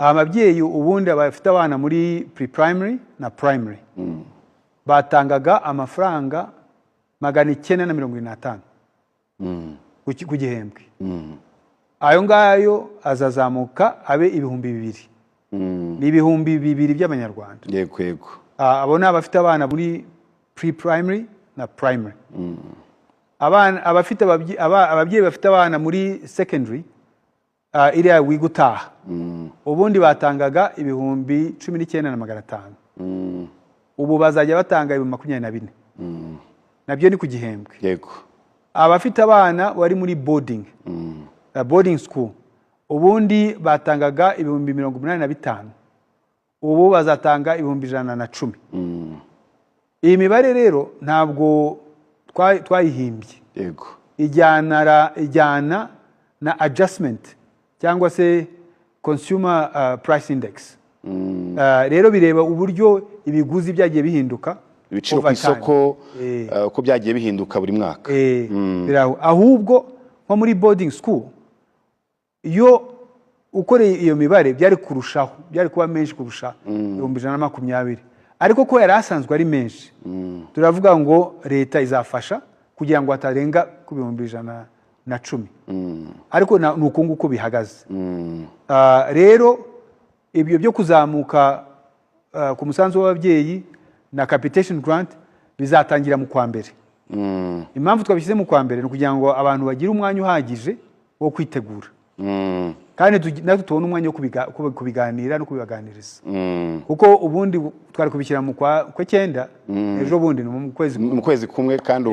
ababyeyi ubundi bafite abana muri pre-primary na primary batangaga amafaranga 950 ku gihembwe. Ayo ngayo azazamuka abe 2,000 ni 2,000 by'Abanyarwanda. Yego. Abo ni abafite abana muri pre-primary na primary. Ababyeyi bafite abana muri secondary iriya wigutaha ubundi batangaga 19,500. Ubu bazajya batanga 24,000. Nabyo ni ku gihembwe. Yego. Abafite abana wari muri boarding school ubundi batangaga 85,000. Ubu bazatanga 110,000. Iyi mibare rero ntabwo twayihimbye. Yego. Ijyana na adjustment cyangwa se consumer price index. Rero bireba uburyo ibiguzi byagiye bihinduka, ibiciro ku isoko uko byagiye bihinduka buri mwaka. Ahubwo nko muri boarding school iyo ukoreye iyo mibare byari kuba menshi kurusha 120,000. Ariko ko yari asanzwe ari menshi turavuga ngo leta izafasha kugira ngo hatarenga ku 110. Ariko nuko nguko bihagaze. Rero ibyo byo kuzamuka ku musanzu w'ababyeyi na capitation grant bizatangira mu kwa mbere. Impamvu twabishyize mu kwa mbere ni kugira ngo abantu bagire umwanya uhagije wo kwitegura. Kandi natwe tubona umwanya wo kubiganira no kubibaganiriza. Kuko ubundi twari kubishyira mu kwa 9 ejo bundi mu kwezi kumwe kandi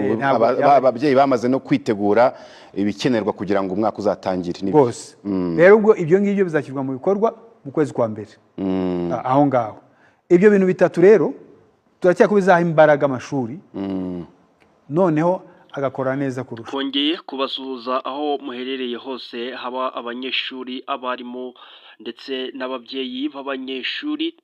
ababyeyi bamaze no kwitegura ibikenerwa kugira ngo umwaka uzatangire ni bose. Rero ubwo ibyo ngibyo bizashyirwa mu bikorwa mu kwezi kwa mbere. Aho ngaho ibyo bintu bitatu rero turacyakubizaho imbaraga amashuri noneho agakora neza kurusha. Twongeye kubasuhuza aho muherereye hose, haba abanyeshuri, abarimu ndetse n'ababyeyi b'abanyeshuri.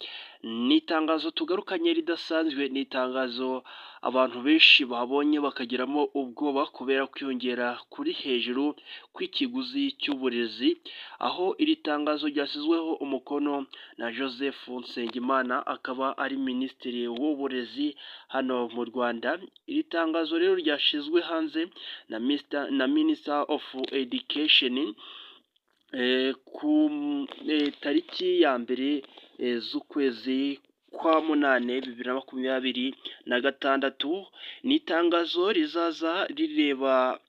Ni itangazo tugarukanye ridasanzwe, ni itangazo abantu benshi babonye bakagiramo ubwoba kubera kwiyongera kuri hejuru kw'ikiguzi cy'uburezi, aho iri tangazo ryashyizweho umukono na Joseph Nsengimana akaba ari minisitiri w'uburezi hano mu Rwanda. Iri tangazo rero ryashyizwe hanze na Minister of Education ku tariki ya mbere z'ukwezi kwa munane 2026. Ni itangazo rizaza rireba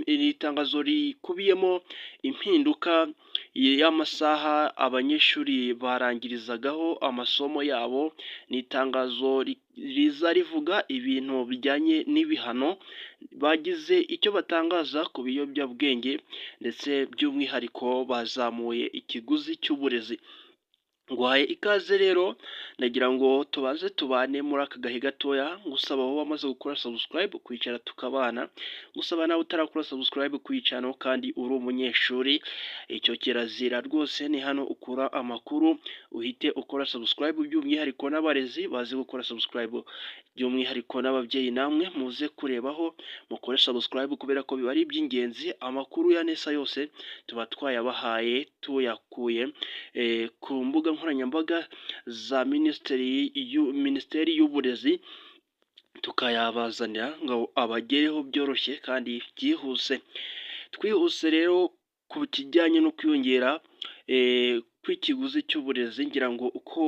iri tangazo rikubiyemo impinduka y'amasaha abanyeshuri barangirizagaho amasomo yabo. Ni itangazo riza rivuga ibintu bijyanye n'ibihano bagize icyo batangaza ku biyobyabwenge ndetse by'umwihariko bazamuye ikiguzi cy'uburezi. Nguhaye ikaze rero, ndagira ngo tubaze tubane muri aka gahe gatoya. Ngusaba aho wamaze gukora subscribe kwicara tukabana, ngusaba nawe utarakora subscribe kwicano kandi uri umunyeshuri, icyo kirazira rwose. Ni hano ukura amakuru, uhite ukora subscribe, by'umwihariko n'abarezi bazi gukora subscribe, by'umwihariko n'ababyeyi namwe muze kurebaho mukore subscribe kubera ko biba ari iby'ingenzi. Amakuru ya nesa yose tuba twayabahaye tuyakuye ku mbuga nkoranyambaga za Minisiteri y'Uburezi, tukayabazanira ngo abagereho byoroshye kandi byihuse. Twihuse rero ku kijyanye no kwiyongera kw'ikiguzi cy'uburezi, ngira ngo uko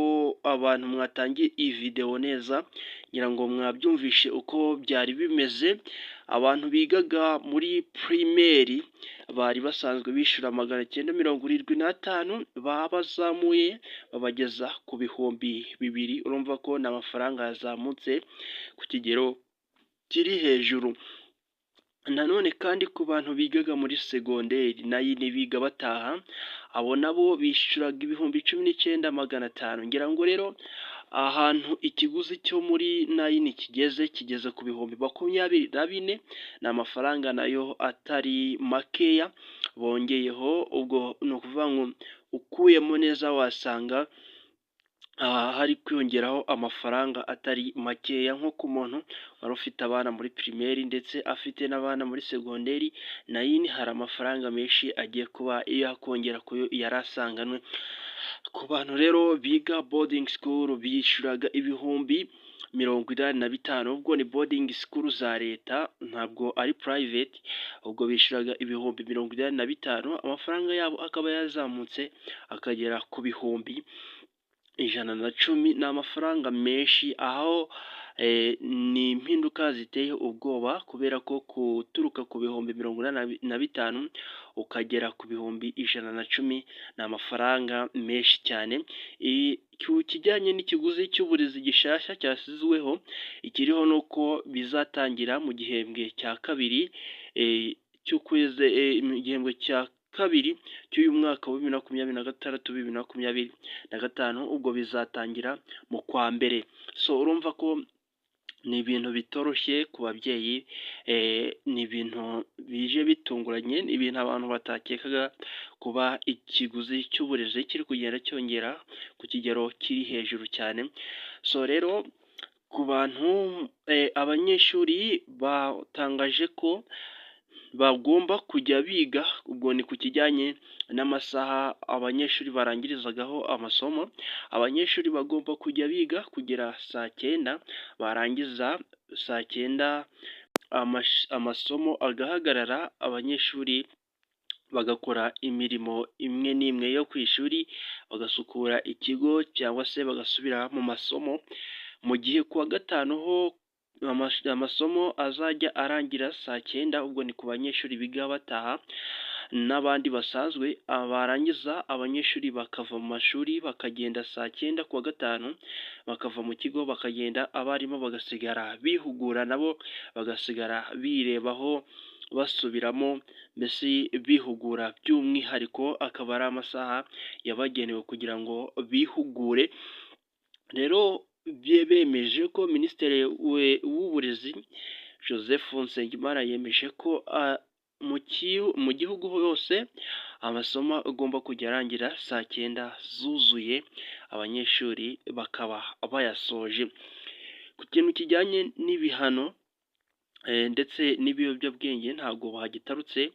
abantu mwatangiye iyi video neza, ngira ngo mwabyumvishe uko byari bimeze. Abantu bigaga muri primaire bari basanzwe bishura 975, babazamuye babageza ku 2,000. Urumva ko n'amafaranga yazamutse ku kigero kiri hejuru. Nanone kandi ku bantu bigaga muri segonderi nayo biga bataha, abo nabo bishuraga 19,500. Ngira ngo rero ahantu ikiguzi cyo muri nayini kigeze ku 24,000. Ni amafaranga nayo atari makeya bongeyeho. Ubwo ni ukuvuga ngo ukuyemo neza wasanga hari kwiyongeraho amafaranga atari makeya. nko ku muntu wari ufite abana muri primaire ndetse afite n'abana muri segonderi, nayini hari amafaranga menshi agiye kuba yakongera kuyo yarasanganwe. Ku bantu rero biga boarding school bishyuraga ibihumbi 85, ubwo ni boarding school za leta ntabwo ari private, ubwo bishyuraga ibihumbi 85, amafaranga yabo akaba yazamutse akagera ku bihumbi 110. Ni amafaranga menshi, aho ni impinduka ziteye ubwoba kubera ko kuturuka ku bihumbi 85 ukagera ku bihumbi 110 ni amafaranga menshi cyane. Ku kijyanye n'ikiguzi cy'uburezi gishasha cyasizweho, ikiriho ni uko bizatangira mu gihembwe cya kabiri cy'ukwezi mu gihembwe cya kabiri cy'uyu mwaka wa 2026-2025, ubwo bizatangira mu kwa mbere. So urumva ko ni ibintu bitoroshye ku babyeyi, ni ibintu bije bitunguranye, ni ibintu abantu batakekaga kuba ikiguzi cy'uburezi kiri kugenda cyongera ku kigero kiri hejuru cyane. So rero ku bantu abanyeshuri batangaje ko bagomba kujya biga, ubwo ni ku kijyanye n'amasaha abanyeshuri barangirizagaho amasomo. Abanyeshuri bagomba kujya biga kugera saa 9, barangiza saa 9 amasomo agahagarara, abanyeshuri bagakora imirimo imwe n'imwe yo ku ishuri, bagasukura ikigo cyangwa se bagasubira mu masomo, mu gihe kuwa gatanu ho amasomo azajya arangira saa 9, ubwo ni ku banyeshuri biga bataha n'abandi basanzwe. Barangiza abanyeshuri bakava mu mashuri bakagenda saa 9 kuwa gatanu, bakava mu kigo bakagenda, abarimu bagasigara bihugura, nabo bagasigara birebaho basubiramo, mbese bihugura by'umwihariko akaba ari amasaha yabagenewe kugira ngo bihugure. Rero bemeje ko Minisitiri w'Uburezi Joseph Nsengimana yemeje ko mu gihugu hose amasomo agomba kujya arangira saa 9 zuzuye, abanyeshuri bakaba bayasoje. Ku kintu kijyanye n'ibihano ndetse n'ibiyobyabwenge ntabwo bagitarutse,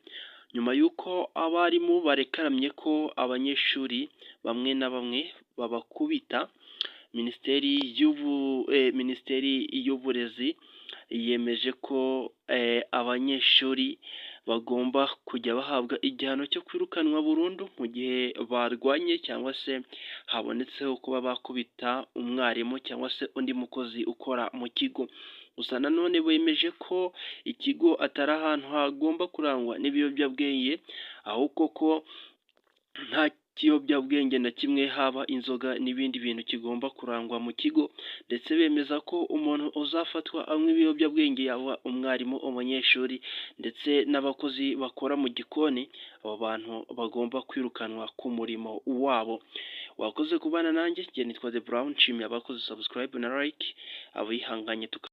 nyuma y'uko abarimu barekaramye ko abanyeshuri bamwe na bamwe babakubita. Minisiteri y'Uburezi yemeje ko abanyeshuri bagomba kujya bahabwa igihano cyo kwirukanwa burundu mu gihe barwanye cyangwa se habonetseho kuba bakubita umwarimu cyangwa se undi mukozi ukora mu kigo. Gusa nanone bemeje ko ikigo atari ahantu hagomba kurangwa n'ibiyobyabwenge, ahubwo ko nta kiyobyabwenge na kimwe, haba inzoga n'ibindi bintu, kigomba kurangwa mu kigo. Ndetse bemeza ko umuntu uzafatwa anywa ibiyobyabwenge, yaba umwarimu, umunyeshuri ndetse n'abakozi bakora mu gikoni, abo bantu bagomba kwirukanwa ku murimo wabo. Wakoze kubana nanjye, nitwa The Brown, nshimiye abakoze subscribe na like, abihanganye